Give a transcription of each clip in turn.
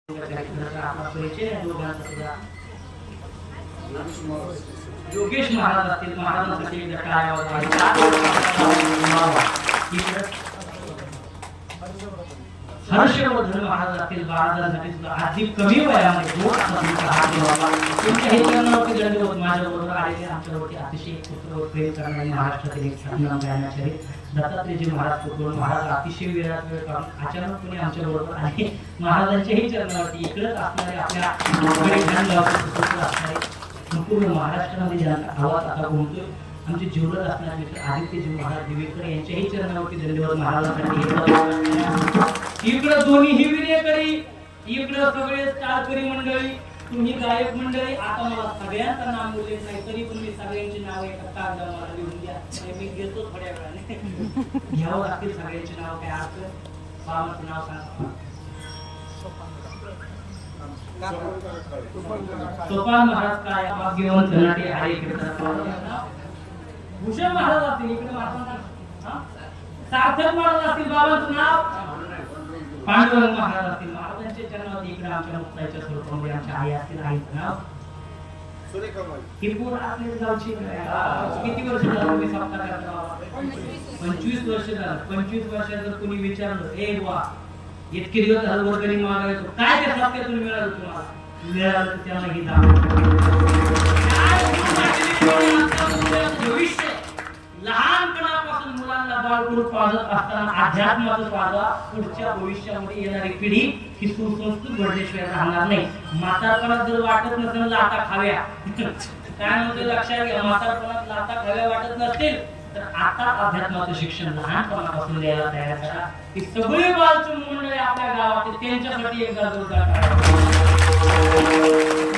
आपला परिचय आहे दोघांचा सुद्धा. योगेश महाराज असतील, महाराजांसाठी काय हर्षवर्धन महाराज असतील, महाराजांसाठी सुद्धा अगदी कमी वयामध्ये तुमच्या हे चरणावरती दंडवत माझ्याबरोबर आलेले आमच्यावरती अतिशय पुत्रवर प्रेम करणारे महाराष्ट्रातील एक सन्मान गायनाचार्य दत्तात्रेयजी महाराज कुटुंब महाराज अतिशय वेळात वेळ काढून अचानकपणे आमच्या बरोबर आणि महाराजांच्याही चरणावरती इकडेच असणारे आपल्या असणारे संपूर्ण महाराष्ट्रामध्ये ज्यांचा आवाज आता घुमतोय आमचे जीवलग असणारे मित्र आदित्यजी महाराज दिवेकर यांच्याही चरणावरती दंडवत महाराजांसाठी इकडं दोन्ही ही विनयकरी, इकडं सगळे चाळकरी मंडळी, तुम्ही गायक मंडळी. आता मला सगळ्यांचं नाव उल्लेख नाही तरी पण मी सगळ्यांची नाव एका कागदावर मला लिहून द्या. मी घेतो थोड्या वेळाने घ्यावं लागतील सगळ्यांची नाव. काय अर्थ बाबांचं नाव सांगा. सोपान महाराज काय भाग्यवंत कर्नाटक हरे कीर्तन भूषण महाराज असतील, इकडे सार्थक महाराज असतील, बाबांचं नाव पांडुरंग महाराज असतील, महाराजांच्या चरणावरती इकडे आमच्या मुक्ताच्या स्वरूपामध्ये आमच्या आई असतील, आईचं नाव किरपूर आपल्या गावची. किती वर्ष झालं तुम्ही सप्ताह करता? 25 वर्ष झालं. 25 वर्षात जर कोणी विचारलं ए वा इतके दिवस झालं वर्गणी मागायचो काय ते सप्त्यातून मिळालं तुम्हाला? मिळालं त्याला ही भविष्य लहानपणापासून मुलांना बाळकडून पाळत असताना अध्यात्माचं पाळा पुढच्या भविष्यामध्ये येणारी पिढी ही सुसंस्कृत घडल्याशिवाय राहणार नाही. म्हातारपणात जर वाटत नसेल लाता खाव्या काय म्हणते लक्षात घ्या. म्हातारपणात लाता खाव्या वाटत नसतील तर आता अध्यात्माचं शिक्षण लहानपणापासून द्यायला तयार करा. ही सगळी बालचून मंडळी आपल्या गावात त्यांच्यासाठी एकदा जोरदार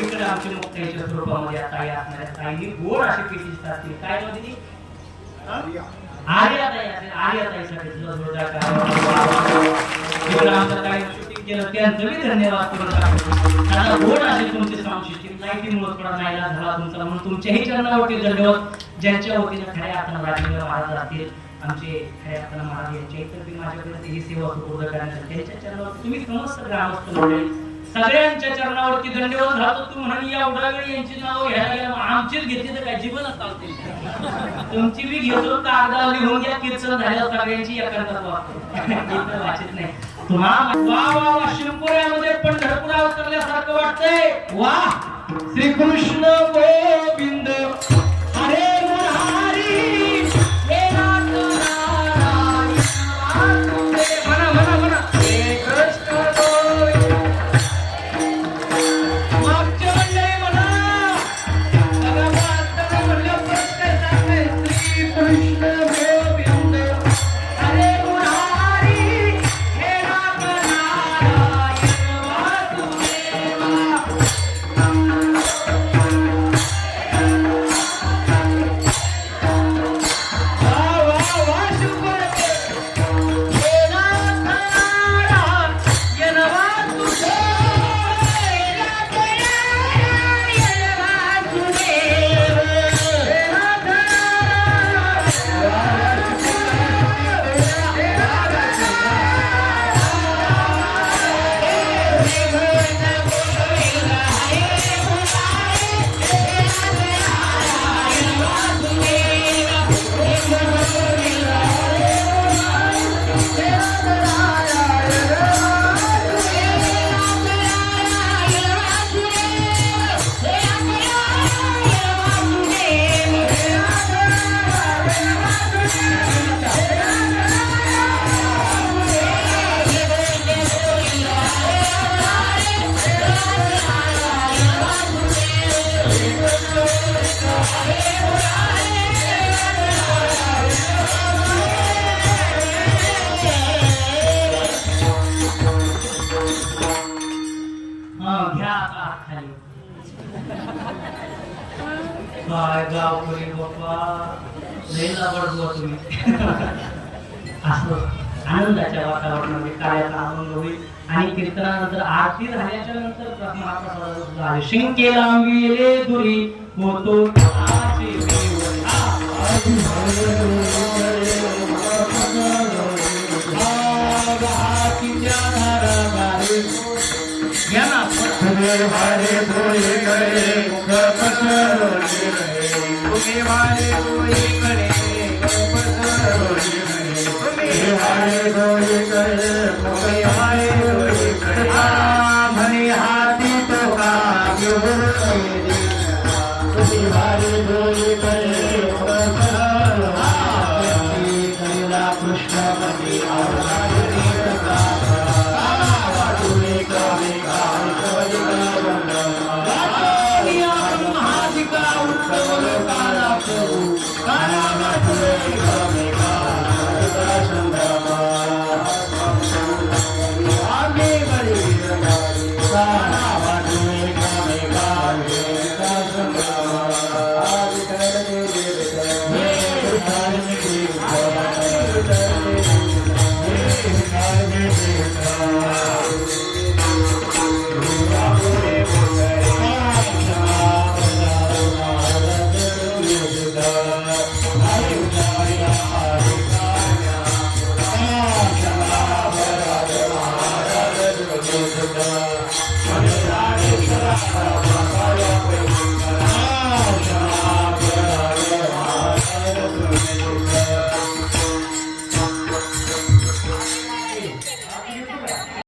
इकडे आमच्या मुक्ताईच्या स्वरूपामध्ये ताई असणाऱ्या ताईंनी गोड अशी पिठी असतील. काय म्हणते ती आर्याताई असेल, आर्याताईसाठी सुद्धा जोरदार इकडे आमच्या ताई शूटिंग केलं त्यांचं बी धन्यवाद करून आता गोड असे तुमचे साऊंड सिस्टीम लाईटीमुळे थोडा नाईला झाला तुमचा म्हणून तुमच्याही चरणावरती दंडवत. ज्यांच्या वतीने खऱ्या अर्थानं राजेंद्र महाराज असतील आमचे खऱ्या अर्थानं महाराज यांच्या इतर बी माझ्याकडे ही सेवा सुपूर्द करण्यासाठी त्यांच्या चरणावरती तुम्ही समस्त ग्रामस्थ मंडळी सगळ्यांच्या चरणावरती दंडवत राहतो. तू म्हणाली एवढा वेळ यांची नाव घ्यायला गेला आमचीच घेतली तर काय जीवनच चालते. तुमची बी घेतो कागदावर लिहून घ्या. कीर्तन झालं सगळ्यांची एकांतात वाचतो वाचित नाही तुम्हाला. वा वा वा शिंपुऱ्यामध्ये पंढरपूर अवतरल्यासारखं वाटतंय. वा श्रीकृष्ण गोविंद हरे मुरारी वेदांत नारायण वासुदेव. म्हणा म्हणा म्हणा हे कृष्ण गोविंद मागच्या मंडळी म्हणा सगळं वाचताना म्हणलं प्रत्येक सांगते श्रीकृष्ण गोविंद हरे मुरारी वेदांत नारायण वासुदेव. काय गावकरी बाप्पा लयला पडतो तुम्ही. असं आनंदाच्या वातावरणामध्ये कार्याचा आनंद होईल. आणि कीर्तनानंतर आरती झाल्याच्या नंतर महाप्रसाद शिंकेला विले दुरी होतो या वारे कोई करे मुख पसरोजी रहे तुम्हें वारे कोई करे मुख पसरोजी रहे तुम्हें वारे कोई करे मुख वारे कोई करे भले हाथी तो का क्यों मेरी तुम्हें वारे कोई करे मुख पसरोजी करुणा कृष्णपति Thank you.